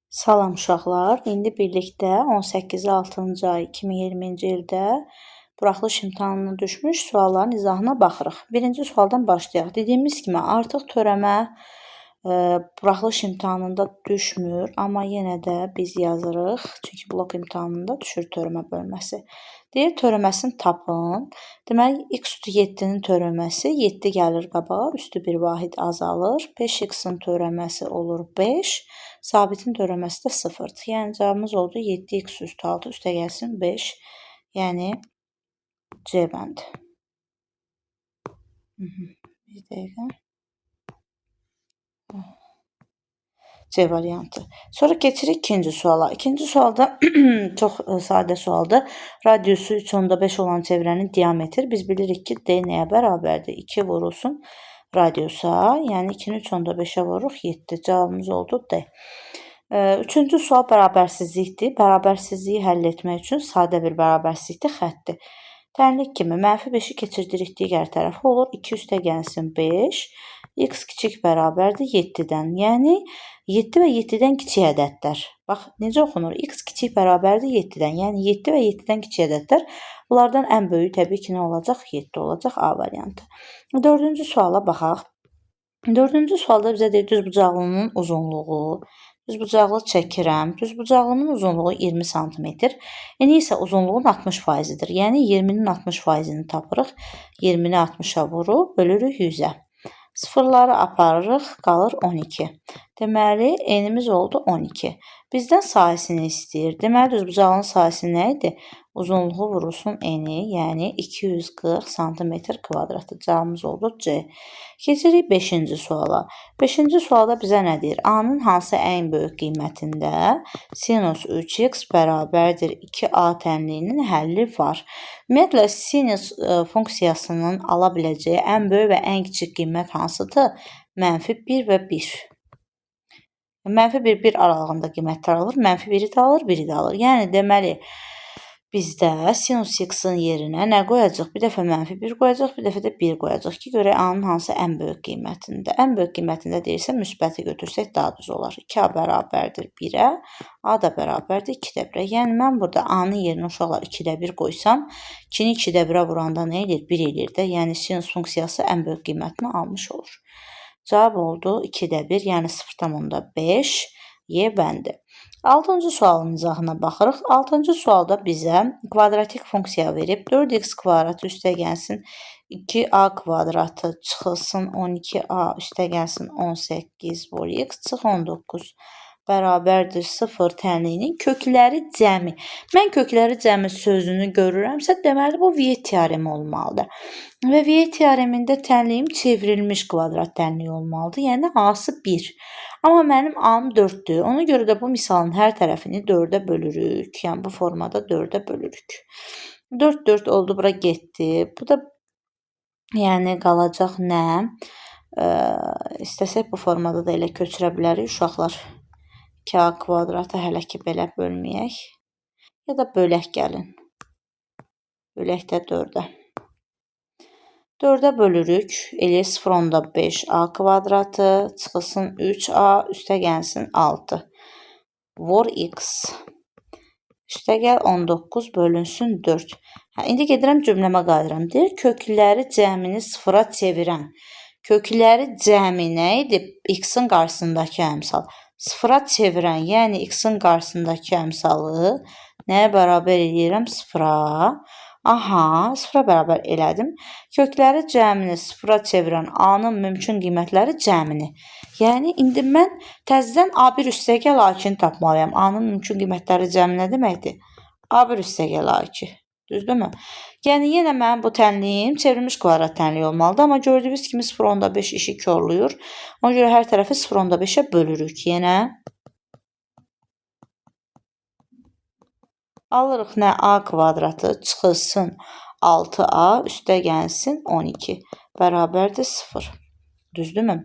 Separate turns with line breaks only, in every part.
Salam uşaqlar. İndi birlikdə 18-6-cı ay 2020-ci ildə buraxılış imtahanına düşmüş sualların izahına baxırıq. Birinci sualdan başlayaq. Dediyimiz kimi artıq törəmə buraxılış imtahanında düşmür, amma yenə də biz yazırıq. Çünki blok imtahanında düşür törəmə bölməsi. Deyir törəməsini tapın. Deməli x üstü 7-nin törəməsi 7 gəlir qabağa, üstü bir vahid azalır. 5x-in törəməsi olur 5. Sabitin törəməsi də 0-dır. Yəni cavabımız oldu 7x üstü 6 üstə gəlsin 5. Yəni C bəndi. Bir dəqiqə. C variantı. Sonra keçirik ikinci suala. İkinci sualda çox sadə sualdır. Radiusu 3.5 olan çevrənin diametri biz bilirik ki, D nəyə bərabərdir? 2 vurulsun radiusa. Yəni 2-ni 3.5-ə vururuq 7. Cavabımız oldu D. Üçüncü sual bərabərsizlikdir. Bərabərsizliyi həll etmək üçün sadə bir bərabərsizlikdir, xəttdir. Tənlik kimi -5-i keçirdirik digər tərəfə olur. 2 üstə gəlsin 5. X kiçik bərabərdir 7-dən. Yəni 7 və 7-dən kiçik ədədlər. Bax, necə oxunur? X kiçik bərabərdir 7-dən. Yəni 7 və 7-dən kiçik ədədlər. Bunlardan ən böyüyü təbii ki, nə olacaq? 7 olacaq A variantı. Dördüncü suala baxaq. Dördüncü sualda bizə deyir düzbucaqlının uzunluğu. Düzbucaqlı çəkirəm. Düzbucaqlının uzunluğu 20 sm. Eni isə uzunluğun 60%-dir. Yəni 20-nin 60%-ni tapırıq. 20-ni 60-a vurub bölürük 100-ə. Sıfırları aparırıq, qalır 12. Deməli, enimiz oldu 12. Bizdən sahəsini istəyir. Deməli, düzbucaqlının sahəsi nə idi? Uzunluğu vurulsun eni, yəni 240 cm². Cavabımız oldu C. Keçirik 5-ci suala. 5-ci sualda bizə nə deyir? A-nın hansı ən böyük qiymətində sinus 3x bərabərdir 2a tənliyinin həlli var. Ümumiyyətlə, sinus funksiyasının ala biləcəyi ən böyük və ən kiçik qiymət hansıdır? -1 və 1. -1, 1 aralığında qiymətlər alır. -1-i də alır, 1-i də alır. Yəni, deməli, bizdə sinus x-in yerinə nə qoyacaq? Bir dəfə -1 qoyacaq, bir dəfə də 1 qoyacaq ki, görək A-nın hansı ən böyük qiymətində. Ən böyük qiymətində deyirsə, müsbəti götürsək daha düz olar. 2A bərabərdir 1-ə, A da bərabərdir 2-də 1-ə. Yəni, mən burada A-nın yerinə uşaqlar 2-də 1 qoysam, 2-ni 2-də 1-ə vuranda nə edir? 1 edir də. Yəni, sinus funksiyası ən böyük qiymətini almış olur. Cavab oldu 2-də 1, yəni 0,5 Y bəndi. 6-cı sualın izahına baxırıq. 6-cı sualda bizə kvadratik funksiya verib. 4x kvadratı üstə gəlsin 2a kvadratı çıxılsın 12a üstə gəlsin 18 bölü x çıx 19 bərabərdir 0 tənliyinin kökləri cəmi. Mən kökləri cəmi sözünü görürəmsə, deməli bu Viet teoremi olmalıdır. Və Viet teoremində tənliyim çevrilmiş kvadrat tənliyi olmalıdır. Yəni A-sı 1. Amma mənim A-m 4-dür. Ona görə də bu misalın hər tərəfini 4-ə bölürük. Yəni bu formada 4-ə bölürük. 4, 4 oldu, bura getdi. Bu da yəni qalacaq nə? İstəsək bu formada da elə köçürə bilərik uşaqlar. 2a kvadratı hələ ki belə bölməyək. Ya da bölək gəlin. Bölək də 4-ə. 4-ə bölürük. Eləyir 0,5a kvadratı çıxılsın 3a üstə gəlsin 6. Vur x. Üstə gəl 19 bölünsün 4. İndi gedirəm cümləmə qayıdıram. Deyir, kökləri cəmini sıfıra çevirən. Kökləri cəmi nə edib? X-in qarşısındakı əmsal. Sıfıra çevirən, yəni x-in qarşısındakı əmsalı nəyə bərabər edirəm? Sıfıra. Aha, sıfıra bərabər elədim. Kökləri cəmini sıfıra çevirən A-nın mümkün qiymətləri cəmini. Yəni, indi mən təzədən A1 üstə gəl A2-ni tapmalıyam. A-nın mümkün qiymətləri cəmi nə deməkdir? A1 üstə gəl A2. Düzdürmü? Yəni, yenə mənim bu tənliyim çevrilmiş kvadrat tənliyi olmalıdır. Amma gördüyünüz kimi 0,5 işi körlüyür. Ona görə hər tərəfi 0,5-ə bölürük yenə. Alırıq nə? A kvadratı çıxılsın 6a üstə gəlsin 12. Bərabərdir 0. Düzdürmü?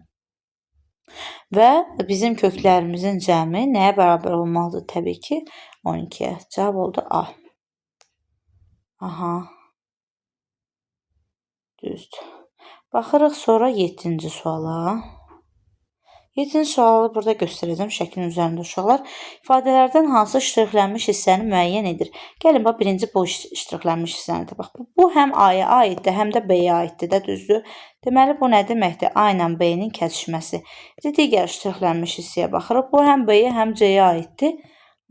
Və bizim köklərimizin cəmi nəyə bərabər olmalıdır? Təbii ki, 12-yə. Cavab oldu A. Aha. Düzdür. Baxırıq sonra 7-ci suala. 7-ci sualı burada göstərəcəm şəklin üzərində uşaqlar. İfadələrdən hansı ştrixlənmiş hissəni müəyyən edir? Gəlin bax birinci bu ştrixlənmiş hissəni bax. Bu həm A-ya aiddir, həm də B-yə aiddir də, düzdür? Deməli bu nə deməkdir? A ilə B-nin kəsişməsi. Digər ştrixlənmiş hissəyə baxırıq. Bu həm B-yə, həm C-yə aiddir.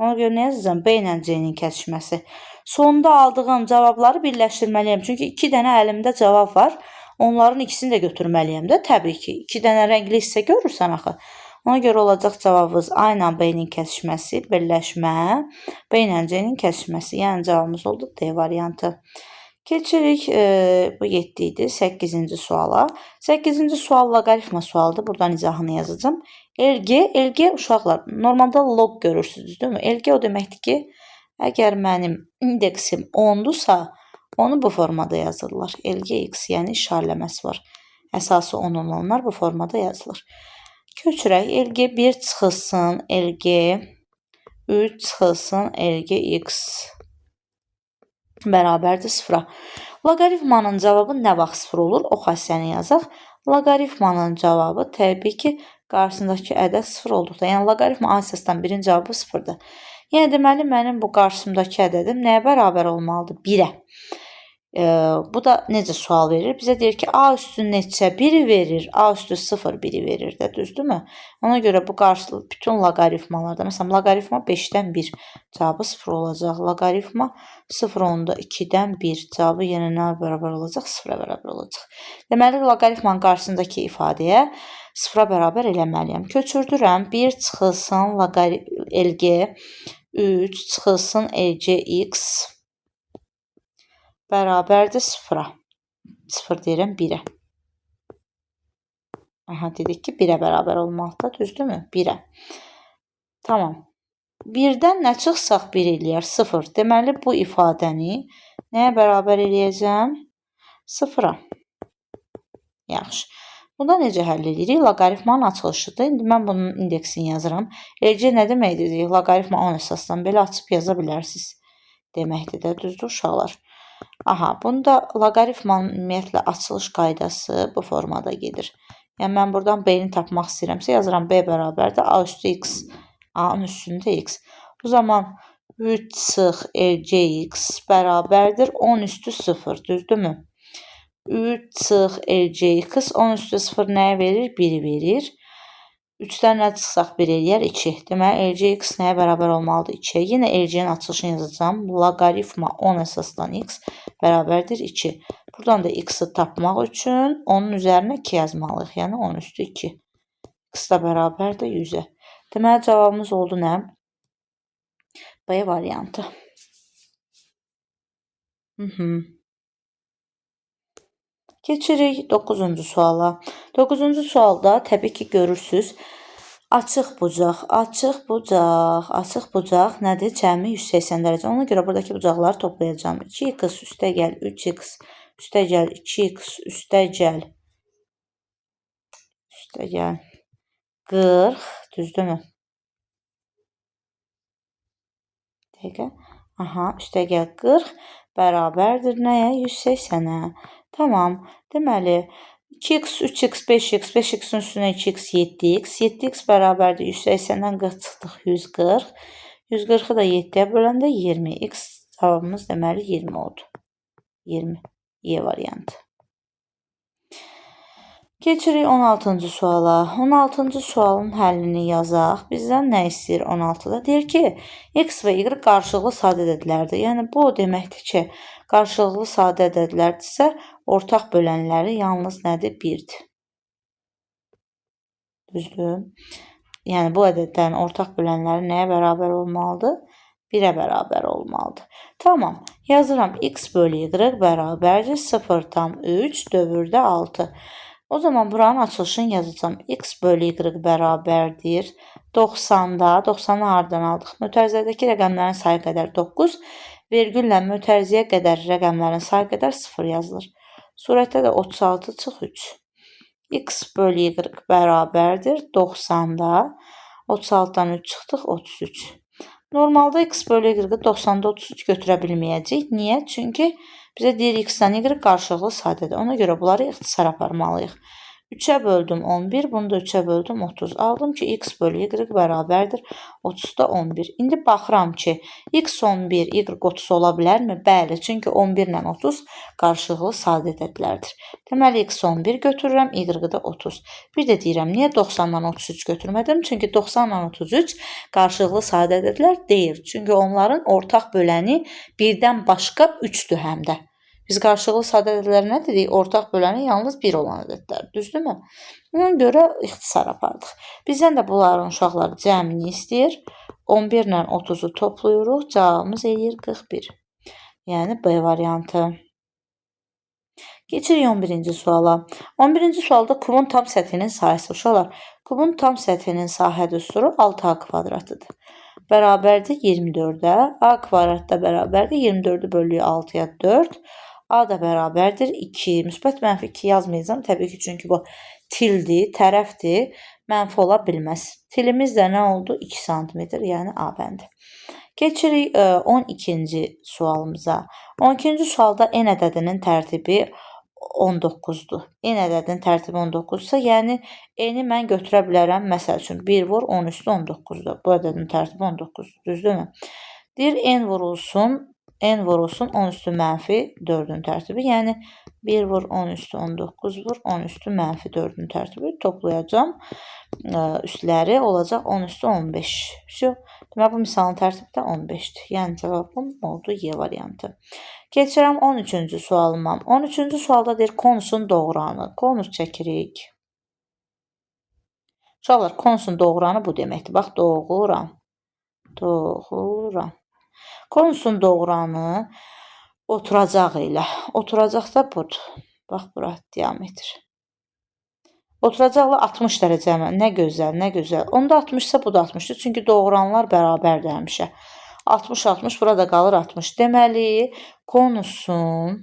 Ona görə nə yazacağam? B ilə C-nin kəsişməsi. Sonda aldığım cavabları birləşdirməliyəm. Çünki 2 dənə əlimdə cavab var. Onların ikisini də götürməliyəm də, təbii ki. 2 dənə rəngli hissə görürsən axı. Ona görə olacaq cavabımız A ilə B-nin kəsişməsi, birləşmə, B ilə C-nin kəsişməsi. Yəni cavabımız oldu D variantı. Keçirik, bu 7 idi, 8-ci suala. 8-ci sual loqaritma sualıdır. Buradan izahını yazacağım. LG uşaqlar, normalda log görürsünüz, değil mi? LG o deməkdir ki, əgər mənim indeksim 10-dursa, onu bu formada yazırlar. LGX, yəni işarələməsi var. Əsası 10 olanlar bu formada yazılır. Köçürək. LG1 çıxılsın, LG3 çıxılsın, LGX bərabərdir 0-a. Loqaritmanın cavabı nə vaxt 0 olur? O xassəni yazaq. Loqaritmanın cavabı təbii ki, qarşısındakı ədəd 0 olduqda. Yəni, loqaritma A əsasdan birin cavabı 0-dır. Yəni, deməli, mənim bu qarşımdakı ədədim nəyə bərabər olmalıdır? 1-ə. Bu da necə sual verir? Bizə deyir ki, A üstü neçə 1-i verir, A üstü 0 1-i verir də, düzdürmü? Ona görə bu qarşılıq bütün loqaritmalarda, məsələn, loqaritma 5-dən 1 cavabı 0 olacaq. Loqaritma 0-10-da 2-dən 1 cavabı yenə nə bərabər olacaq? 0-a bərabər olacaq. Deməli, loqaritmanın qarşısındakı ifadəyə 0-a bərabər eləməliyəm. Köçürdürəm. 1 çıxılsın LG, 3 çıxılsın LGX bərabərdir 0-a. 0 deyirəm 1-ə. Aha, dedik ki, 1-ə bərabər olmalıdır, düzdürmü? 1-ə. Tamam. 1-dən nə çıxsaq 1 eləyər? 0. Deməli, bu ifadəni nəyə bərabər eləyəcəm? 0-a. Yaxşı. Bunda necə həll edirik? Loqaritmanın açılışıdır. İndi mən bunun indeksini yazıram. LG nə deməkdir? Loqaritma 10 əsasdan belə açıb yaza bilərsiniz. Deməkdir də, düzdür uşaqlar. Aha, bunda loqaritmanın ümumiyyətlə açılış qaydası bu formada gedir. Yəni, mən buradan B-ni tapmaq istəyirəmsə, yazıram B bərabərdir A üstü X, A-nın üstündə X. Bu zaman 3 çıx LGX bərabərdir 10 üstü 0, düzdürmü? 3 çıx LGX 10 üstü 0 nəyə verir? 1-i verir. 3-dən nə çıxsaq 1 eləyər? 2. Deməli, LGX nəyə bərabər olmalıdır? 2-yə. Yenə LG-nin açılışını yazacağım. Loqaritma 10 əsasdan X bərabərdir 2. Buradan da X-i tapmaq üçün onun üzərinə 2 yazmalıyıq. Yəni 10 üstü 2. X da bərabərdir 100-ə. Deməli, cavabımız oldu nə? B variantı. Keçirik 9-cu suala. 9-cu sualda təbii ki, görürsünüz. Açıq bucaq nədir? Cəmi 180 dərəcə. Ona görə buradakı bucaqları toplayacağım. 2x üstəgəl 3x üstəgəl 2x üstəgəl 40, düzdürmü? Dəqiqə. Aha, üstəgəl 40 bərabərdir nəyə? 180-ə. Tamam. Deməli, 2x, 3x, 5x, 5x-in üstünə 2x, 7x. 7x bərabərdir 180-dən 40 çıxdıq 140. 140-ı da 7-yə böləndə 20. X cavabımız deməli 20 oldu. 20. Y variantı. Keçirik 16-cı suala. 16-cı sualın həllini yazaq. Bizdən nə istəyir 16-da? Deyir ki, x və y qarşılıqlı sadə ədədlərdir. Yəni, bu deməkdir ki, qarşılıqlı sadə ədədlərdirsə, ortaq bölənləri yalnız nədir? 1-dir. Düzdür. Yəni, bu ədədlərin ortaq bölənləri nəyə bərabər olmalıdır? 1-ə bərabər olmalıdır. Tamam. Yazıram. X bölü y bərabərdir 0,3 dövrdə 6. O zaman buranın açılışını yazacağım. X bölü y bərabərdir 90-da. 90-ı haradan aldıq? Mötərizədəki rəqəmlərin sayı qədər 9. Vergüllə mötərizəyə qədər rəqəmlərin sayı qədər 0 yazılır. Surətdə də 36 çıx 3. X bölü y bərabərdir 90-da. 36-dan 3 çıxdıq 33. Normalda x bölü y 90-da 33 götürə bilməyəcək. Niyə? Çünki bizə deyir x-dən y qarşılıqlı sadədir. Ona görə bunları ixtisar aparmalıyıq. 3'ə böldüm 11, bunu da 3'ə böldüm 30. Aldım ki, x bölü y bərabərdir 30-da 11. İndi baxıram ki, x 11, y 30 ola bilərmi? Bəli, çünki 11 ilə 30 qarşılıqlı sadə ədədlərdir. Deməli, x 11 götürürəm, y da 30. Bir də deyirəm, niyə 90-dan 33 götürmədim? Çünki 90-dan 33 qarşılıqlı sadə ədədlər deyil. Çünki onların ortaq böləni birdən başqa 3-dür həm də. Biz qarşılıqlı sadə ədədlər nə dedik? Ortaq böləni yalnız 1 olan ədədlər. Düzdürmü? Buna görə ixtisar apardıq. Bizdən də bunların uşaqları cəmini istəyir. 11 ilə 30-u toplayırıq. Cavabımız eləyir 41. Yəni B variantı. Keçirik 11-ci suala. 11-ci sualda kubun tam səthinin sahəsi. Uşaqlar, kubun tam səthinin sahə düsturu 6a kvadratıdır. Bərabərdir 24-ə. A kvadratda bərabərdir 24-ü bölüyü 6-ya 4. A da bərabərdir 2. Müsbət mənfi 2 yazmayacağım. Təbii ki, çünki bu tildir, tərəfdir. Mənfi ola bilməz. Tilimiz də nə oldu? 2 sm, yəni A bəndi. Keçirik 12-ci sualımıza. 12-ci sualda n ədədinin tərtibi 19-dur. N ədədinin tərtibi 19-sa, yəni n-i mən götürə bilərəm. Məsəl üçün 1 vur 10 üstü 19-dur. Bu ədədin tərtibi 19-dur. Düzdürmü? Deyir n vurulsun 10 üstü mənfi 4-ün tərtibi. Yəni 1 vur 10 üstü 19 vur 10 üstü mənfi 4-ün tərtibi. Toplayacağım. Üstləri olacaq 10 üstü 15. Deməli, bu misalın tərtibi də 15-dir. Yəni cavabım oldu Y variantı. Keçirəm 13-cü sualıma. 13-cü sualda deyir konusun doğranı. Konus çəkirik. Uşaqlar, konusun doğranı bu deməkdir. Bax, doğuram. Doğuram. Konusun doğranı oturacaq ilə. Oturacaq da budur. Bax, bura diametr. Oturacaqla 60 dərəcə əməl. Nə gözəl, nə gözəl. Onda 60-sa bu da 60-dır. Çünki doğuranlar bərabərdir həmişə. 60-60, burada qalır 60. Deməli, konusun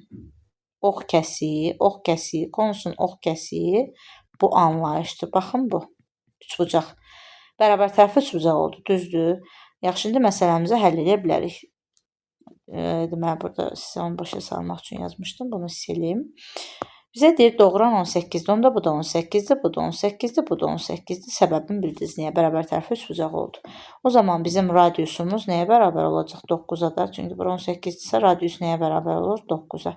ox kəsiyi, konusun ox kəsiyi bu anlayışdır. Baxın bu. Üçbucaq. Bərabər tərəfi üçbucaq oldu. Düzdür. Yaxşı, indi məsələmizi həll edə bilərik. Deməli, burada sizə onu başa salmaq üçün yazmışdım. Bunu sileyim. Bizə deyir, doğran 18-dir. Onda bu da 18-dir, bu da 18-dir, bu da 18-dir. Səbəbini bildiniz niyə? Bərabər tərəfi üçbucaq oldu. O zaman bizim radiusumuz nəyə bərabər olacaq? 9-a da. Çünki bura 18-dirsə, radius nəyə bərabər olur? 9-a.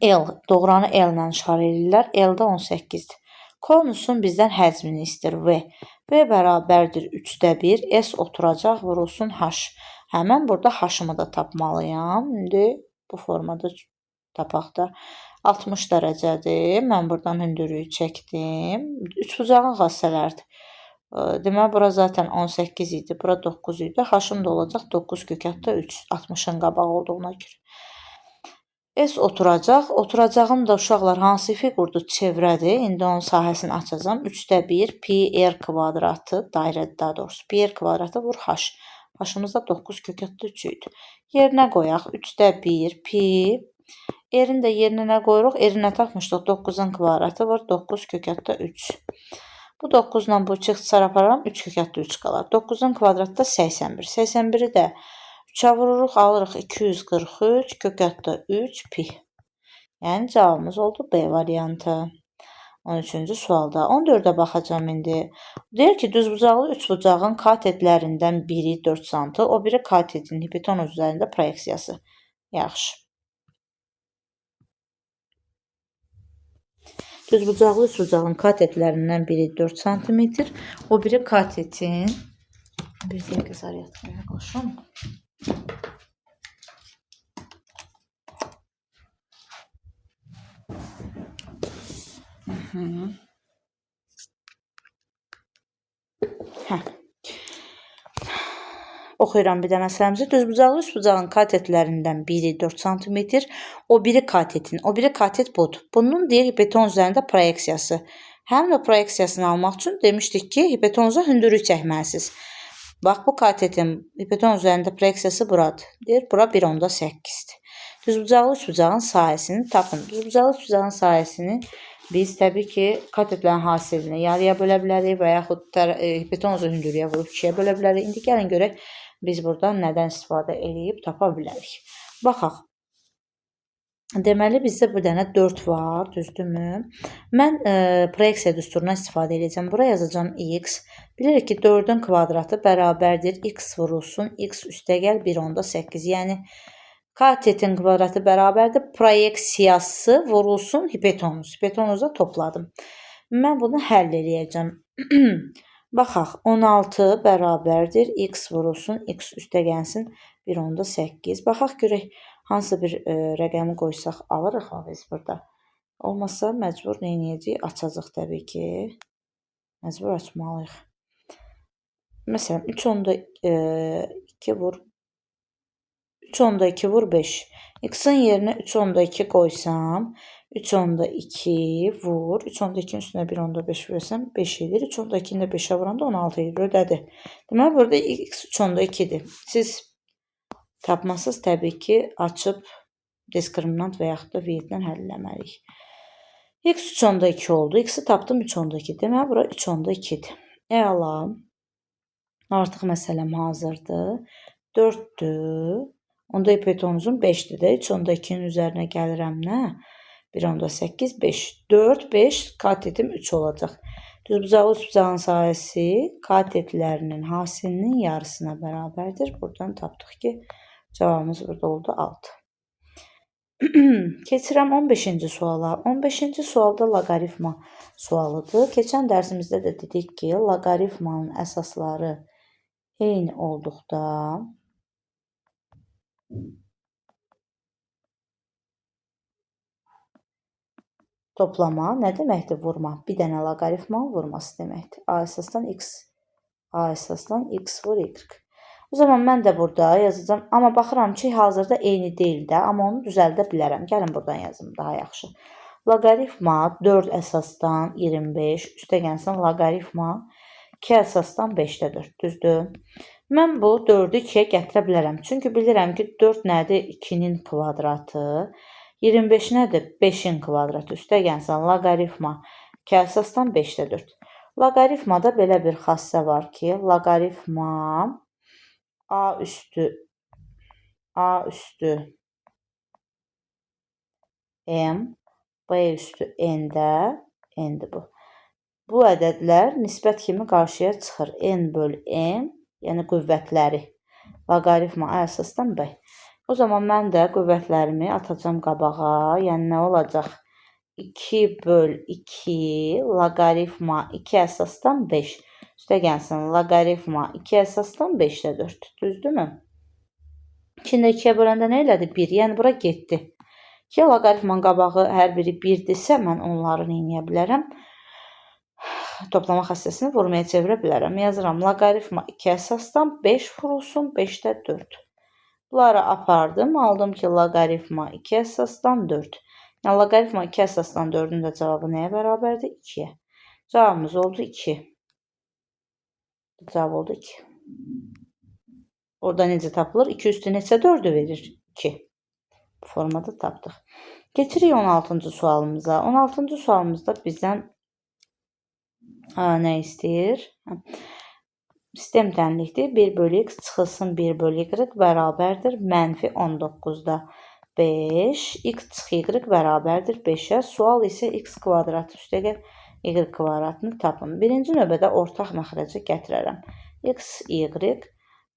L. Doğranı L ilə işarə edirlər. L də 18-dir. Konusun bizdən həzmini istəyir V. V bərabərdir 3-də 1. S oturacaq, vurulsun H. Həmən burada H-ımı da tapmalıyam. İndi bu formada tapaq da. 60 dərəcədir. Mən buradan hündürlüyü çəkdim. Üçbucağın xassələrdir. Deməli, bura zaten 18 idi. Bura 9 idi. H-ım da olacaq 9 kökətdə 3. 60-ın qabağı olduğuna görə. S oturacaq. Oturacağım da uşaqlar hansı fiqurdur? Çevrədir. İndi onun sahəsini açacağım. 3-də 1 pi r kvadratı, dairədir daha doğrusu. Pi r kvadratı vur h. H-ımız da 9 kökətdə 3 idi. Yerinə qoyaq. 3-də 1 pi. R-in də yerinə qoyuruq. R-nə tapmışdıq. 9-un kvadratı vur 9 kökətdə 3. Bu 9 ilə bu çıxsar aparıram. 3 kökətdə 3 qalar. 9-un kvadratı da 81. 81-i də 3'ə vururuq, alırıq 243 kökətdə 3 pi. Yəni cavabımız oldu B variantı. 13-cü sualda. 14-ə baxacağım indi. Deyir ki, düzbucaqlı üçbucağın katetlərindən biri 4 sm, o biri katetin hipotenuz üzərində proyeksiyası. Yaxşı. Düzbucaqlı üçbucağın katetlərindən biri 4 sm, o biri katetin... Bir dəqiqə zariyatmaya qoşum. Oxuyuram bir də məsələmizi. Düzbucaqlı üçbucağın katetlərindən biri 4 sm, o biri katet budur. Bunun deyir hipotenuz üzərində proyeksiyası. Həm də proyeksiyasını almaq üçün demişdik ki, hipotenuza hündürlük çəkməlisiniz. Bax, bu katetin hipotenuz üzərində proyeksiyası buradır. Deyir, bura 1,8-dir. Düzbucaqlı üçbucağın sahəsini tapın. Düzbucaqlı üçbucağın sahəsini biz təbii ki, katetlərin hasilini yarıya bölə bilərik və yaxud hipotenuzu hündürlüyə vurub 2-yə bölə bilərik. İndi gəlin görək, biz burada nədən istifadə edib tapa bilərik. Baxaq. Deməli bizdə bir dənə 4 var, düzdürmü? Mən proyeksiya düsturundan istifadə edəcəm. Bura yazacağam x. Bilirik ki 4-ün kvadratı bərabərdir x vurulsun x üstəgəl 1/8. Yəni katetin kvadratı bərabərdir proyeksiyası vurulsun hipotenuz. Hipotenuza topladım. Mən bunu həll eləyəcəm. Baxaq, 16 bərabərdir x vurulsun x üstəgəlsin 1/8. Baxaq görək hansı bir rəqəmi qoysaq alırıq mı biz burada? Olmazsa məcbur nə edəcəyik? Açacaq təbii ki. Məcbur açmalıyıq. Məsələn 3/2 vur 3/2 vur 5. X-in yerinə 3/2 qoysam 3/2 vur 3/2-nin üstünə 1/5 versəm 5 edir. 3/2-ni də 5-ə vuranda 16 edir. Ödədi. Deməli burada x 3/2-dir. Siz tapmasız təbii ki açıb diskriminant və yaxud da V-dən həll eləməliyik. X 3/2 oldu. X-i tapdım 3/2. Deməli bura 3/2-dir. Əla. Artıq məsələm hazırdır. 4-dür. Onda hipotenuzum 5-dir də. 3/2-nin üzərinə gəlirəm nə? 1/8 5. 4 5 katetim 3 olacaq. Düzbucaqlı üçbucağın sahəsi katetlərinin hasilinin yarısına bərabərdir. Buradan tapdıq ki cavabımız burada oldu 6. Keçirəm 15-ci suala. 15-ci sualda loqaritma sualıdır. Keçən dərsimizdə də dedik ki, loqaritmanın əsasları eyni olduqda toplama nə deməkdir? Vurma. Bir dənə loqaritmanın vurması deməkdir. A əsasdan x, A əsasdan x vur y. O zaman mən də burada yazacağam. Amma baxıram ki, hazırda eyni deyil də, amma onu düzəldə bilərəm. Gəlin buradan yazım daha yaxşı. Loqaritma 4 əsasdan 25 üstəgəlsin loqaritma 2 əsasdan 5-də 4. Düzdür? Mən bu 4-ü 2-yə gətirə bilərəm. Çünki bilirəm ki 4 nədir? 2-nin kvadratı. 25 nədir? 5-in kvadratı. Üstəgəlsin loqaritma 2 əsasdan 5-də 4. Loqaritmada belə bir xassə var ki, loqaritma A üstü M, B üstü N-də, N-dir bu. Bu ədədlər nisbət kimi qarşıya çıxır. N böl M, yəni qüvvətləri. Loqaritma A əsasdan B. O zaman mən də qüvvətlərimi atacağım qabağa. Yəni nə olacaq? 2 böl 2 loqaritma 2 əsasdan 5. Üstəgəlsin loqaritma 2 əsasdan 5-də 4. Düzdürmü? 2-ni də 2-yə böləndə nə elədi? 1. Yəni bura getdi. 2 loqaritmanın qabağı hər biri 1-dirsə, mən onları nə edə bilərəm? Toplama xassəsini vurmaya çevirə bilərəm. Yazıram. Loqaritma 2 əsasdan 5 vurulsun 5-də 4. Bunları apardım. Aldım ki, loqaritma 2 əsasdan 4. Yəni, loqaritma 2 əsasdan 4-ün də cavabı nəyə bərabərdir? 2-yə. Cavabımız oldu 2. Cavab oldu 2. Orada necə tapılır? 2 üstü neçə 4-ü verir? 2. Bu formada tapdıq. Keçirik 16-cı sualımıza. 16-cı sualımızda bizdən nə istəyir? Sistem tənlikdir. 1 bölü x çıxılsın 1 bölü y bərabərdir. Mənfi 19-da 5. X çıx y bərabərdir 5-ə. Sual isə x kvadratı üstəgəl y kvadratını tapın. Birinci növbədə ortaq məxrəcə gətirərəm. X, y.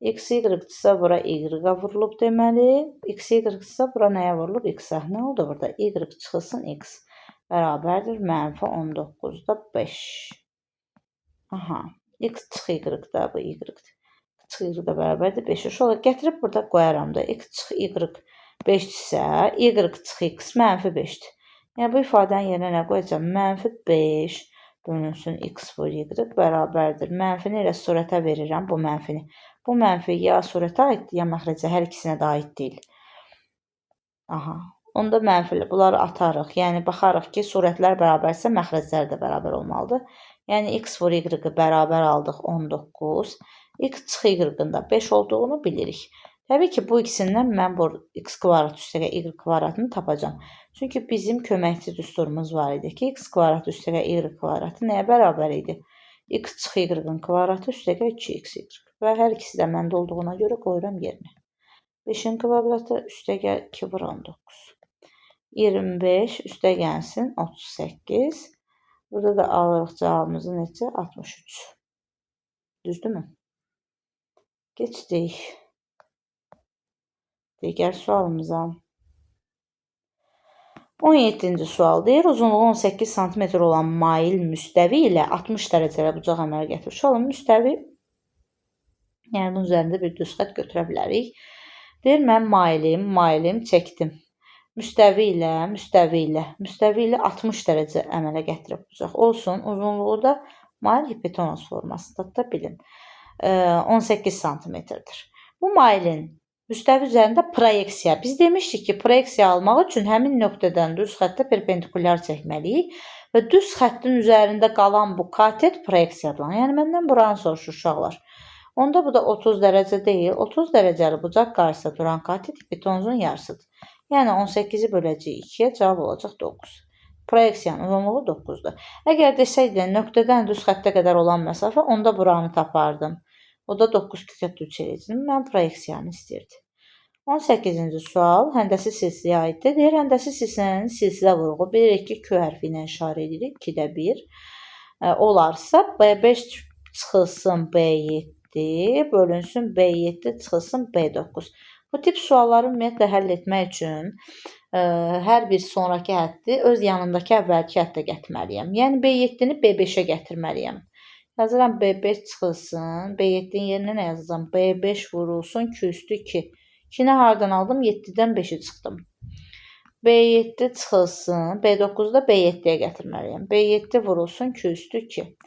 X, y-dırsa bura y-a vurulub deməli. X, y-dırsa bura nəyə vurulub? X-a. Nə oldu burada? Y çıxılsın x bərabərdir. Mənfi 19-da 5. Aha. X çıx y-da bu y-dir. Çıx y-da bərabərdir 5. Şöyle gətirib burada qoyaram da. X çıx y 5-dirsə, y çıx x mənfi 5-dir. Yəni, bu ifadənin yerinə nə qoyacam? Mənfi 5 bölünsün x vur y bərabərdir. Mənfini elə surətə verirəm bu mənfini. Bu mənfi ya surətə aiddir, ya məxrəcə. Hər ikisinə də aid deyil. Aha. Onda mənfili bunları atarıq. Yəni, baxarıq ki, surətlər bərabərsə, məxrəclər də bərabər olmalıdır. Yəni, x vur y bərabər aldıq 19. X çıx y-ın da 5 olduğunu bilirik. Təbii ki, bu ikisindən mən bu x kvadrat üstəgəl y kvadratını tapacağam. Çünki bizim köməkçi düsturumuz var idi ki, x kvadrat üstəgəl y kvadratı nəyə bərabər idi? X çıx y-ın kvadratı üstəgəl 2xy. Və hər ikisi də məndə olduğuna görə qoyuram yerinə. 5-in kvadratı üstəgəl 2 vur 19. 25 üstə gəlsin 38. Burada da alırıq cavabımızı neçə? 63. Düzdürmü? Keçdik digər sualımıza. 17-ci sual deyir, uzunluğu 18 sm olan mail müstəvi ilə 60 dərəcələ bucaq əmələ gətirir. Uşaqlar, müstəvi, yəni bunun üzərində bir düz xətt götürə bilərik. Deyir, mən mailim çəkdim. Müstəvi ilə 60 dərəcə əmələ gətirib bucaq. Olsun, uzunluğu da mail hipotenuz formasında da bilin. 18 sm-dir. Bu mailin müstəvi üzərində proyeksiya. Biz demişdik ki, proyeksiya almaq üçün həmin nöqtədən düz xəttə perpendikulyar çəkməliyik və düz xəttin üzərində qalan bu katet proyeksiyadır. Yəni məndən buranı soruşur uşaqlar. Onda bu da 30 dərəcə deyil. 30 dərəcəli bucaq qarşısında duran katet hipotenuzun yarısıdır. Yəni 18-i böləcəyik 2-yə, cavab olacaq 9. Proyeksiyanın uzunluğu 9-dur. Əgər desəydi nöqtədən düz xəttə qədər olan məsafə, onda buranı tapardım. O da 9 kök 3 eləyəcəm. Mən proyeksiyanı istəyirdim. 18-ci sual həndəsi silsiləyə aiddir. Deyir, həndəsi silsilənin silsilə vuruğu bilirik ki, Q hərfi ilə işarə edirik. 2-də 1 olarsa B5 çıxılsın B7 bölünsün B7 çıxılsın B9. Bu tip sualları ümumiyyətlə həll etmək üçün hər bir sonraki həddi öz yanındakı əvvəlki həddə gətirməliyəm. Yəni B7-ni B5-ə gətirməliyəm. Yazıram B5 çıxılsın. B7-nin yerinə nə yazacağam? B5 vurulsun Q üstü 2. 2-ni hardan aldım? 7-dən 5-i çıxdım. B7 çıxılsın. B9-da B7-yə gətirməliyəm. B7 vurulsun Q üstü 2.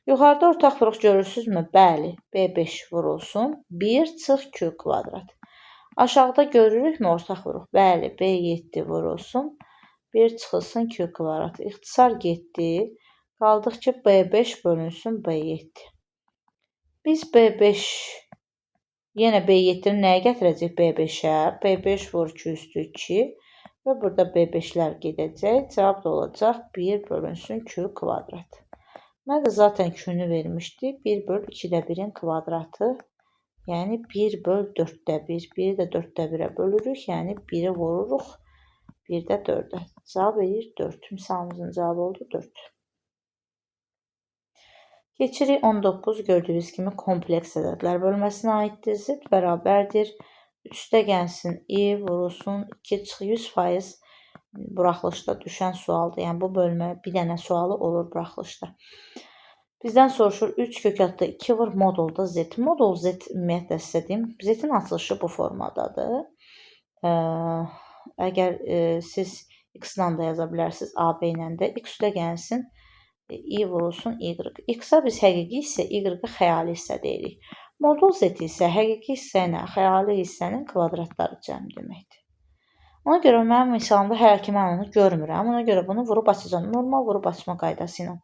Yuxarıda ortaq vuruq görürsünüzmü? Bəli. B5 vurulsun. 1 çıx Q kvadrat. Aşağıda görürükmü ortaq vuruq? Bəli. B7 vurulsun. 1 çıxılsın Q kvadrat. İxtisar getdi. Qaldıq ki, B5 bölünsün B7. Biz B5, yenə B7-ni nəyə gətirəcək? B5-ə. B5 vur Q üstü 2 və burada B5-lər gedəcək. Cavab da olacaq 1 bölünsün Q kvadrat. Mən də zaten Q-nü vermişdi. 1 böl 2-də 1-in kvadratı. Yəni 1 böl 4-də 1. 1-i də 4-də 1-ə bölürük. Yəni 1-i vururuq. 1-də 4-ə. Cavab edir 4. Misalımızın cavabı oldu 4. Keçirik 19. Gördüyünüz kimi kompleks ədədlər bölməsinə aiddir. Z bərabərdir. 3-də gəlsin I vurulsun 2 çıx 100% buraxılışda düşən sualdır. Yəni bu bölmə bir dənə sualı olur buraxılışda. Bizdən soruşur 3 kök altda 2 vur modulda Z. Modul Z ümumiyyətlə sizə deyim. Z-in açılışı bu formadadır. Əgər siz X-la da yaza bilərsiniz, AB ilə də. X-də gəlsin I vurulsun Y. X-a biz həqiqi hissə, Y-ə xəyali hissə deyirik. Modul Z isə həqiqi hissə ilə xəyali hissənin kvadratları cəmi deməkdir. Ona görə mənim misalımda hələ ki mən onu görmürəm. Ona görə bunu vurub açacağım. Normal vurub açma qaydası ilə.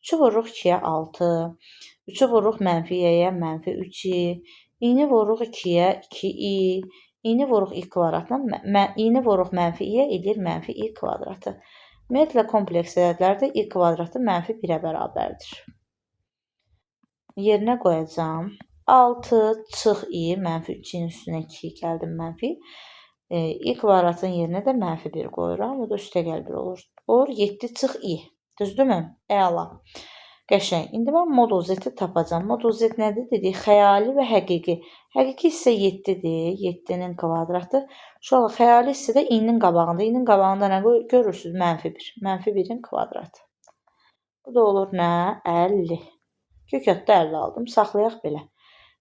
3-ü vururuq 2-yə 6. 3-ü vururuq mənfi Y-yə mənfi 3i. I-ni vururuq 2-yə 2i. I-ni vururuq I kvadratla. I-ni vururuq mənfi I-yə edir mənfi I kvadratı. Ümumiyyətlə kompleks ədədlərdə I kvadratı mənfi 1-ə bərabərdir. Yerinə qoyacağım. 6 çıx I mənfi 3-in üstünə 2 gəldim mənfi. I kvadratın yerinə də mənfi 1 qoyuram. O da üstə gəl 1 olur. Olur 7 çıx I. Düzdürmü? Əla. Qəşəng. İndi mən modul Z-i tapacağım. Modul Z nədir? Dedik, xəyali və həqiqi. Həqiqi hissə 7-dir. 7-nin kvadratı. Şöyle xəyali hissədə I-nin qabağında. I-nin qabağında nə görürsünüz? Mənfi 1. Mənfi 1-in kvadratı. Bu da olur nə? 50. Kök altda 50 aldım. Saxlayaq belə.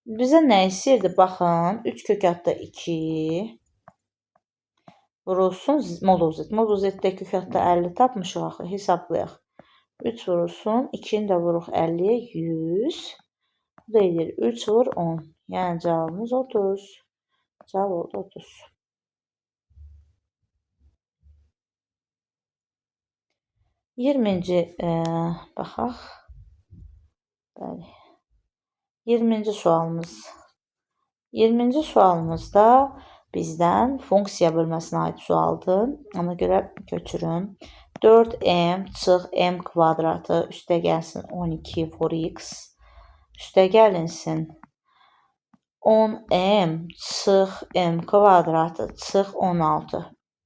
Bizə nə istəyirdi? Baxın. 3 kök altda 2 vurulsun modul Z. Modul Z-də kök altda 50 tapmışıq axı. Hesablayaq. 3 vurulsun. 2-ni də vuruq 50-yə 100. Bu da edir 3 vur 10. Yəni cavabımız 30. Cavab oldu 30. 20-ci baxaq. Bəli. 20-ci sualımız. 20-ci sualımızda bizdən funksiya bölməsinə aid sualdır. Ona görə götürün. 4m çıx m kvadratı üstə gəlsin 12 vur x. Üstə gəlinsin 10m çıx m kvadratı çıx 16.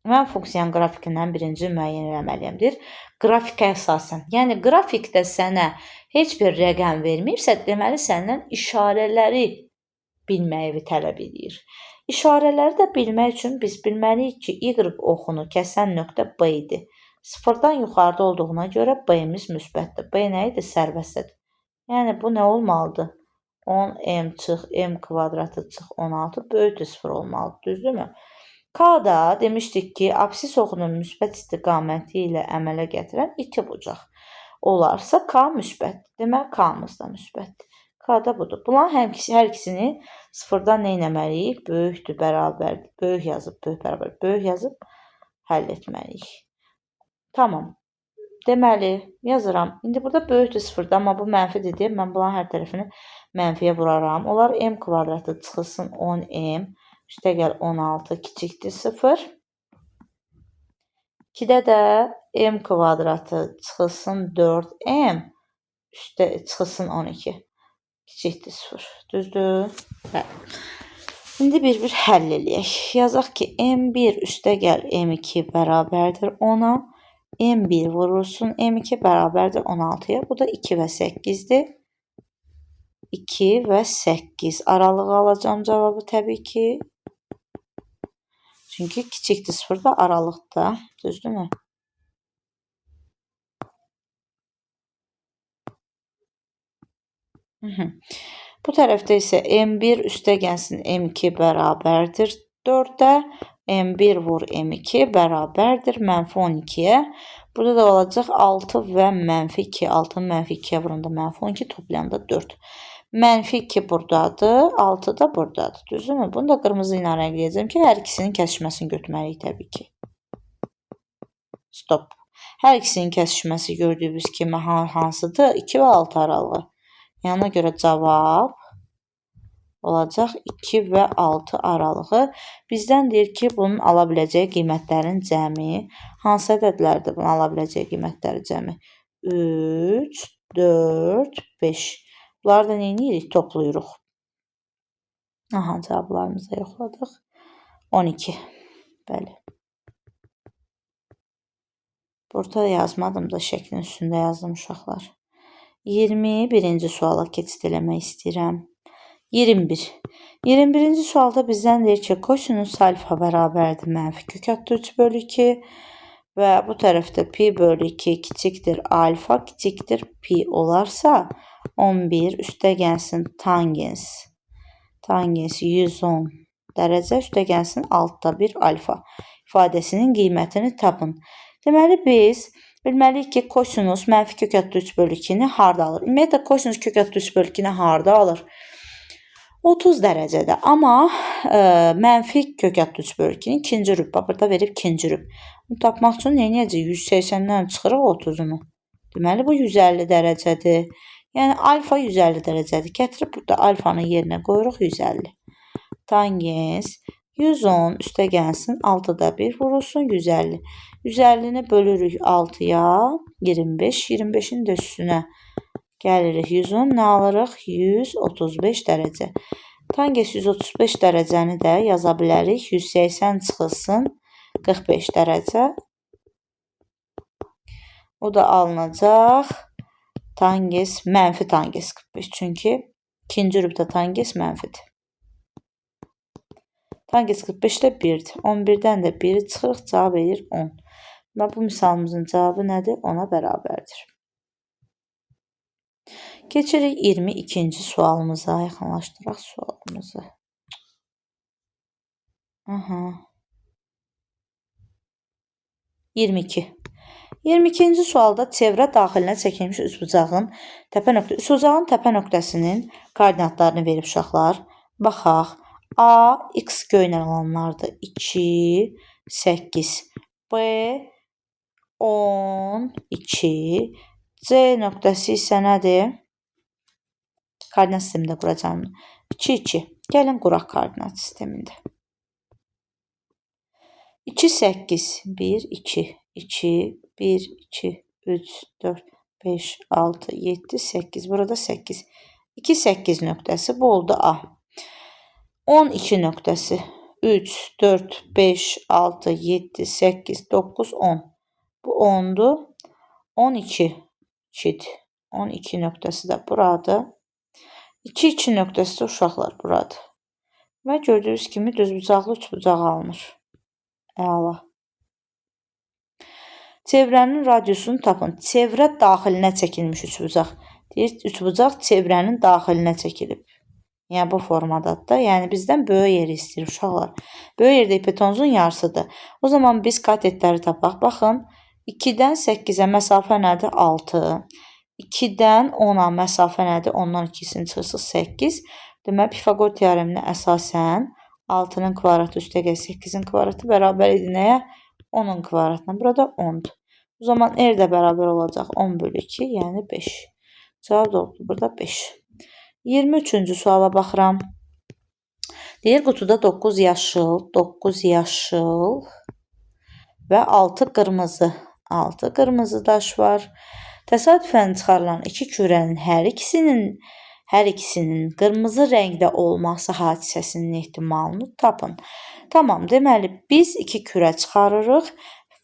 Mən funksiyanın qrafikindən birinci müəyyən etməliyəm deyir. Qrafikə əsasən. Yəni qrafikdə sənə heç bir rəqəm verməyibsə, deməli səndən işarələri bilməyi tələb edir. İşarələri də bilmək üçün biz bilməliyik ki, y oxunu kəsən nöqtə B idi. Sıfırdan yuxarıda olduğuna görə B-miz müsbətdir. B nə idi? Sərbəstdir. Yəni bu nə olmalıdır? 10m çıx m kvadratı çıx 16 böyükdür 0 olmalıdır. Düzdürmü? K-da demişdik ki, absis oxunun müsbət istiqaməti ilə əmələ gətirən iki bucaq olarsa K müsbətdir. Demək K-mız da müsbətdir. K-da budur. Bunların hər ikisini sıfırdan nə etməliyik? Böyükdür, bərabərdir. Böyük yazıb, böyük bərabər, böyük yazıb həll etməliyik. Tamam. Deməli, yazıram. İndi burada böyükdür sıfırda, amma bu mənfidir deyə mən bunların hər tərəfini mənfiyə vuraram. Onlar m kvadratı çıxılsın 10m, üstə gəl 16 kiçikdir 0. 2-də də m kvadratı çıxılsın 4m, üstə çıxılsın 12. Kiçikdir 0. Düzdür? Bəli. İndi bir-bir həll eləyək. Yazaq ki, m1 üstə gəl m2 bərabərdir 10-a. m1 vurulsun m2 bərabərdir 16-ya. Bu da 2 və 8-dir. 2 və 8 aralığı alacağım cavabı təbii ki. Çünki kiçikdir 0 da aralıqda. Düzdürmü? Bu tərəfdə isə m1 üstə gəlsin m2 bərabərdir 4-də. m1 vur m2 bərabərdir mənfi 12-yə. Burada da olacaq 6 və mənfi 2. 6-nı mənfi 2-yə vuranda mənfi 12 toplayanda 4. Mənfi 2 buradadır, 6 da buradadır. Düzdürmü? Bunu da qırmızı ilə rəngləyəcəm ki, hər ikisinin kəsişməsini götürməliyik təbii ki. Stop. Hər ikisinin kəsişməsi gördüyümüz kimi hansıdır? 2 və 6 aralığı. Yəni ona görə cavab olacaq 2 və 6 aralığı. Bizdən deyir ki, bunun ala biləcəyi qiymətlərin cəmi hansı ədədlərdir? Bunun ala biləcəyi qiymətləri cəmi 3, 4, 5. Bunları da nə edirik? Toplayırıq. Aha, cavablarımızı yoxladıq. 12. Bəli. Burada yazmadım da şəklin üstündə yazdım uşaqlar. 21-ci suala keçid eləmək istəyirəm. 21. 21-ci sualda bizdən deyir ki, kosinus alfa bərabərdir mənfi kök altı 3 bölü 2 və bu tərəfdə pi bölü 2 kiçikdir alfa kiçikdir pi olarsa 11 üstə gəlsin tangens 110 dərəcə üstə gəlsin altta 1 alfa ifadəsinin qiymətini tapın. Deməli biz bilməliyik ki, kosinus mənfi kök altı 3 bölü 2-ni harda alır? Ümumiyyətlə kosinus kök altı 3 bölü 2-ni harda alır? 30 dərəcədə. Amma mənfi kök altı 3 bölü 2-nin ikinci rüb. Burada verib ikinci rüb. Bunu tapmaq üçün nə edəcəyik? 180-dən çıxırıq 30-unu. Deməli bu 150 dərəcədir. Yəni alfa 150 dərəcədir. Gətirib burada alfanın yerinə qoyuruq 150. Tangens 110 üstə gəlsin 6-da 1 vurulsun 150. 150-ni bölürük 6-ya 25. 25-in də üstünə gəlirik 110. Nə alırıq? 135 dərəcə. Tangens 135 dərəcəni də yaza bilərik. 180 çıxılsın 45 dərəcə. O da alınacaq. Tangens, mənfi tangens 45. Çünki ikinci rübdə tangens mənfidir. Tangens 45-də 1-dir. 11-dən də 1-i çıxırıq, cavab edir 10. Və bu misalımızın cavabı nədir? 10-a bərabərdir. Keçirik 22-ci sualımıza. Yaxınlaşdıraq sualımızı. Aha. 22. 22-ci sualda çevrə daxilinə çəkilmiş üçbucağın təpə nöqtəsinin koordinatlarını verib uşaqlar. Baxaq. A, x göynə olanlardır. 2, 8. B, 10, 2. C nöqtəsi isə nədir? Koordinat sistemində quracağım. 2, 2. Gəlin quraq koordinat sistemində. 2, 8, 1, 2, 2, 1, 2, 3, 4, 5, 6, 7, 8. Burada 8. 2, 8 nöqtəsi bu oldu A. 12 nöqtəsi. 3, 4, 5, 6, 7, 8, 9, 10. Bu 10'dur. 12. 2'dir. 12 nöqtəsi də buradır. 2, 2 nöqtəsi də uşaqlar buradır. Və gördüyünüz kimi düzbucaqlı üçbucaq alınır. Əla. Çevrənin radiusunu tapın. Çevrə daxilinə çəkilmiş üçbucaq. Deyir, üçbucaq çevrənin daxilinə çəkilib. Yəni bu formadadır da. Yəni bizdən böyük yeri istəyir uşaqlar. Böyük yerdə hipotenuzun yarısıdır. O zaman biz katetləri tapaq. Baxın, 2-dən 8-ə məsafə nədir? 6. 2-dən 10-a məsafə nədir? 10-dan 2-sini çıxırsınız 8. Deməli, Pifaqor teoreminə əsasən 6-nın kvadratı üstəgəl 8-in kvadratı bərabər idi nəyə? 10-un kvadratına. Burada 10'dur. O zaman R də bərabər olacaq 10/2, yəni 5. Cavab da oldu burada 5. 23-cü suala baxıram. Deyir, qutuda 9 yaşıl və 6 qırmızı. 6 qırmızı daş var. Təsadüfən çıxarılan iki kürənin hər ikisinin qırmızı rəngdə olması hadisəsinin ehtimalını tapın. Tamam, deməli biz iki kürə çıxarırıq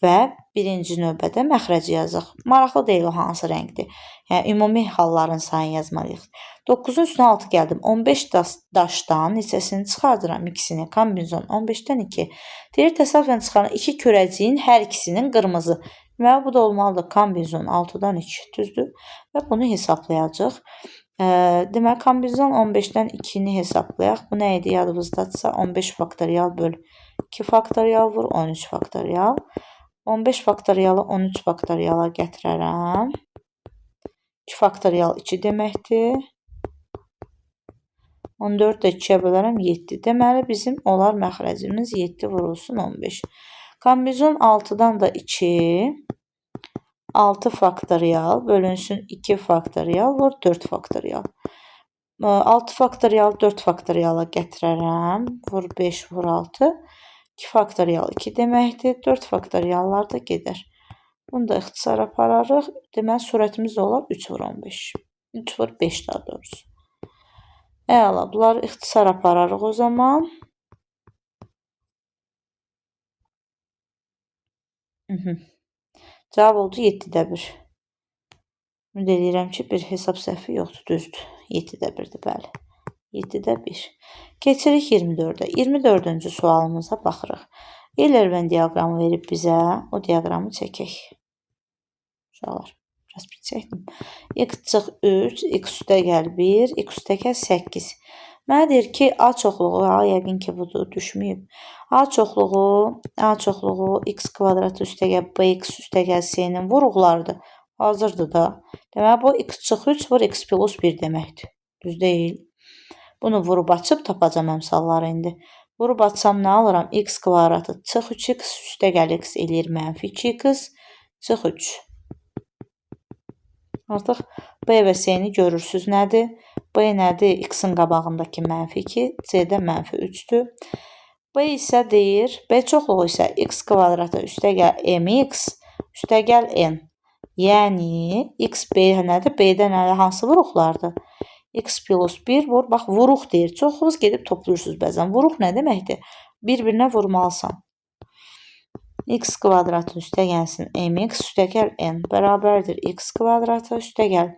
və birinci növbədə məxrəci yazıq. Maraqlı deyil o hansı rəngdir. Yəni ümumi halların sayını yazmalıyıq. 9-un üstünə 6 gəldim. 15 daşdan neçəsini çıxardıram? İkisini. Kombinizon 15-dən 2. Deyir, təsadüfən çıxaran iki kürəciyin hər ikisinin qırmızı. Və bu da olmalıdır. Kombinizon 6-dan 2 düzdür. Və bunu hesablayacaq. Deməli, kombinizon 15-dən 2-ni hesablayaq. Bu nə idi? Yadımızdadırsa 15 faktorial böl 2 faktorial vur 13 faktorial. 15 faktorialı 13 faktoriala gətirərəm. 2 faktorial 2 deməkdir. 14 də 2-yə bölərəm 7. Deməli, bizim olar məxrəcimiz 7 vurulsun 15. Kombinizon 6-dan da 2. 6 faktorial bölünsün 2 faktorial vur 4 faktorial. 6 faktorial 4 faktoriala gətirərəm. Vur 5 vur 6. 2 faktorial 2 deməkdir. 4 faktoriallar da gedər. Bunu da ixtisar apararıq. Deməli, surətimiz də olar 3 vur 15. 3 vur 5 daha doğrusu. Əla, bunları ixtisar apararıq o zaman. Cavab oldu 7-də 1. Ümid edirəm ki, bir hesab səhvi yoxdur, düzdür. 7-də 1-dir, bəli. 7-də 1. Keçirik 24-də. 24-cü sualımıza baxırıq. Euler-Venn diaqramı verib bizə. O diaqramı çəkək. Uşaqlar, biraz bir çəkdim. X çıx 3, x üstəgəl 1, x üstəgəl 8. Mənə deyir ki, A çoxluğu, yəqin ki, budur, düşməyib. A çoxluğu x kvadratı üstəgəl bx üstəgəl c-nin vuruqlarıdır. Hazırdır da. Deməli, bu x çıx 3 vur x plus 1 deməkdir. Düz deyil. Bunu vurub açıb tapacam əmsalları indi. Vurub açsam nə alıram? X kvadratı çıx 3x üstəgəl x eləyir mənfi 2x çıx 3. Artıq B və C-ni görürsünüz nədir? B nədir? X-in qabağındakı mənfi 2, C-də mənfi 3-dür. B isə deyir, B çoxluğu isə x kvadratı üstəgəl mx üstəgəl n. Yəni, x B nədir? B-də nədir? Hansı vuruqlardır? X plus 1 vur. Bax, vuruq deyir. Çoxunuz gedib toplayırsınız bəzən. Vuruq nə deməkdir? Bir-birinə vurmalısan. X kvadratı üstəgəlsin mx üstəgəl n bərabərdir x kvadratı üstəgəl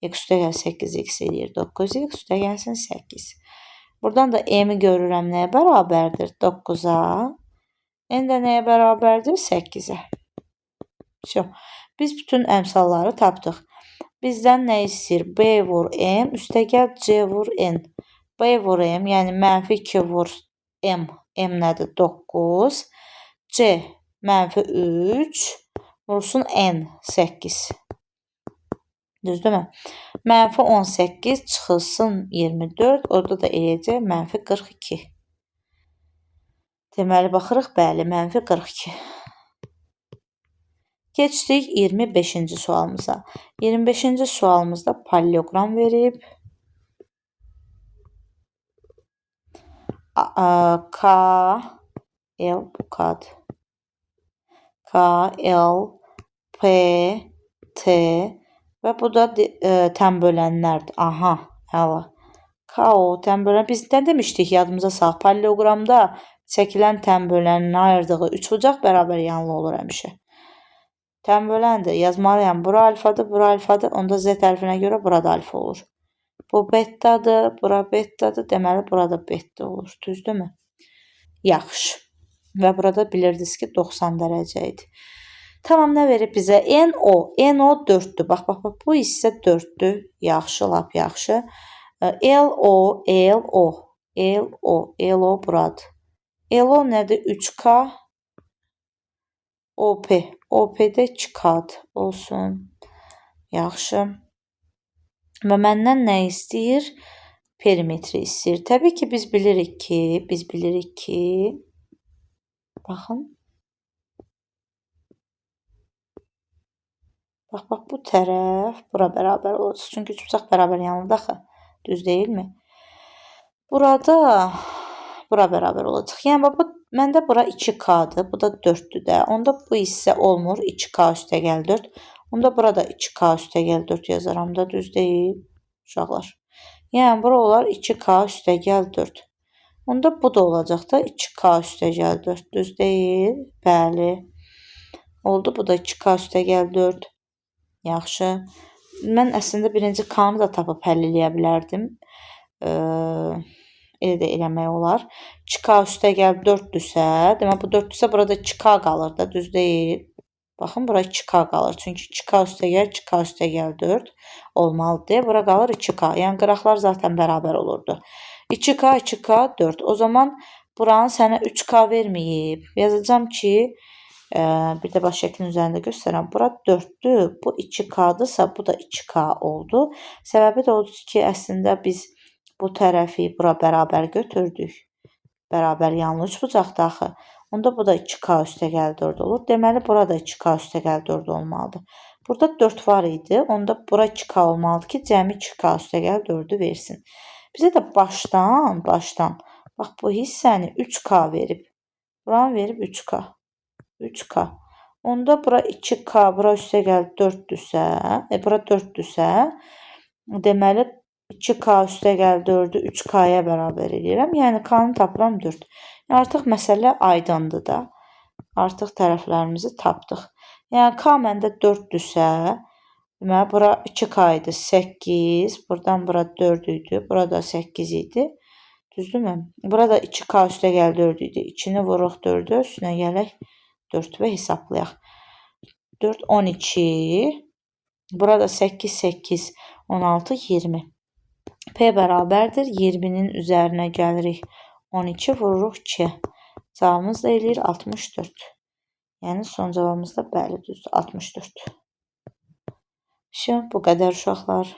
x üstəgəl 8x eləyir 9x üstəgəlsin 8. Buradan da m-i görürəm nəyə bərabərdir? 9-a. N də nəyə bərabərdir? 8-ə. Biz bütün əmsalları tapdıq. Bizdən nə istəyir? B vur m üstəgəl c vur n. B vur m, yəni mənfi 2 vur m. M nədir? 9. C mənfi 3 vursun n 8. Düzdürmü? Mənfi 18 çıxılsın 24. Orada da eləyəcək mənfi 42. Deməli, baxırıq, bəli, mənfi 42. Keçdik 25-ci sualımıza. 25-ci sualımızda parallelogram verib. K, L, bu K'dır. K, L, P, T və bu da təm bölənlərdir. Aha, hələ. Kao tənbölən biz nə demişdik yadımıza sal. Paralleloqramda çəkilən tənbölənin ayırdığı üçbucaq bərabər yanlı olur həmişə. Tənböləndir. Yazmalıyam. Bura alfadır, bura alfadır. Onda Z hərfinə görə burada alfa olur. Bu bettadır, bura bettadır. Deməli burada betta olur. Düzdürmü? Yaxşı. Və burada bilirdiniz ki 90 dərəcə idi. Tamam, nə verib bizə? NO. NO 4-dür. Bax. Bu hissə 4-dür. Yaxşı, lap yaxşı. LO, LO. LO. LO buradır. LO nədir? 3K. OP. OP-də 2K-dır. Olsun. Yaxşı. Və məndən nə istəyir? Perimetri istəyir. Təbii ki, biz bilirik ki, baxın. Bax, bu tərəf bura bərabər olacaq. Çünki üçbucaq bərabər yanlıdır axı. Düz deyilmi? Burada bura bərabər olacaq. Yəni, məndə bura 2K-dır. Bu da 4-dür də. Onda bu hissə olmur. 2K üstəgəl 4. Onda burada 2K üstəgəl 4 yazaram da. Düz deyil, uşaqlar. Yəni, bura olar 2K üstəgəl 4. Onda bu da olacaq da 2K üstəgəl 4. Düz deyil. Bəli. Oldu. Bu da 2K üstəgəl 4. Yaxşı. Mən əslində birinci K-nı da tapıb həll eləyə bilərdim. Elə də eləmək olar. 2K üstəgəl 4-dürsə, demək bu 4-dürsə burada 2K qalır da, düz deyil. Baxın, bura 2K qalır. Çünki 2K üstəgəl 4 olmalıdır. Bura qalır 2K. Yəni, qıraqlar zaten bərabər olurdu. 2K, 2K, 4. O zaman buranı sənə 3K verməyib. Yazacağım ki, bir də baş şəklin üzərində göstərəm. Bura 4-dür. Bu 2K-dırsa, bu da 2K oldu. Səbəbi də odur ki, əslində biz bu tərəfi bura bərabər götürdük. Bərabər yanlı üçbucaqdır axı. Onda bu da 2K üstəgəl 4 olur. Deməli, burada 2K üstəgəl 4 olmalıdır. Burada 4 var idi. Onda bura 2K olmalıdır ki, cəmi 2K üstəgəl 4-ü versin. Bizə də başdan, bax bu hissəni 3K verib. Buranı verib 3K. 3K. Onda bura 2K, bura üstəgəl 4-dürsə, bura 4-dürsə, deməli 2K üstəgəl 4-ü 3K-ya bərabər edirəm. Yəni, K-nı tapıram 4. Artıq məsələ aydındır da. Artıq tərəflərimizi tapdıq. Yəni, K məndə 4-dürsə, deməli, bura 2K idi, 8. Buradan bura 4 idi, burada 8 idi. Düzdürmü? Burada 2K üstəgəl 4 idi. 2-ni vuruq 4-ə, üstünə gələk 4 və hesablayaq. 4, 12. Burada 8, 8, 16, 20. P bərabərdir. 20-nin üzərinə gəlirik. 12 vururuq 2. Cavabımız da eləyir 64. Yəni, son cavabımız da bəli düzdür. 64. Bu qədər uşaqlar.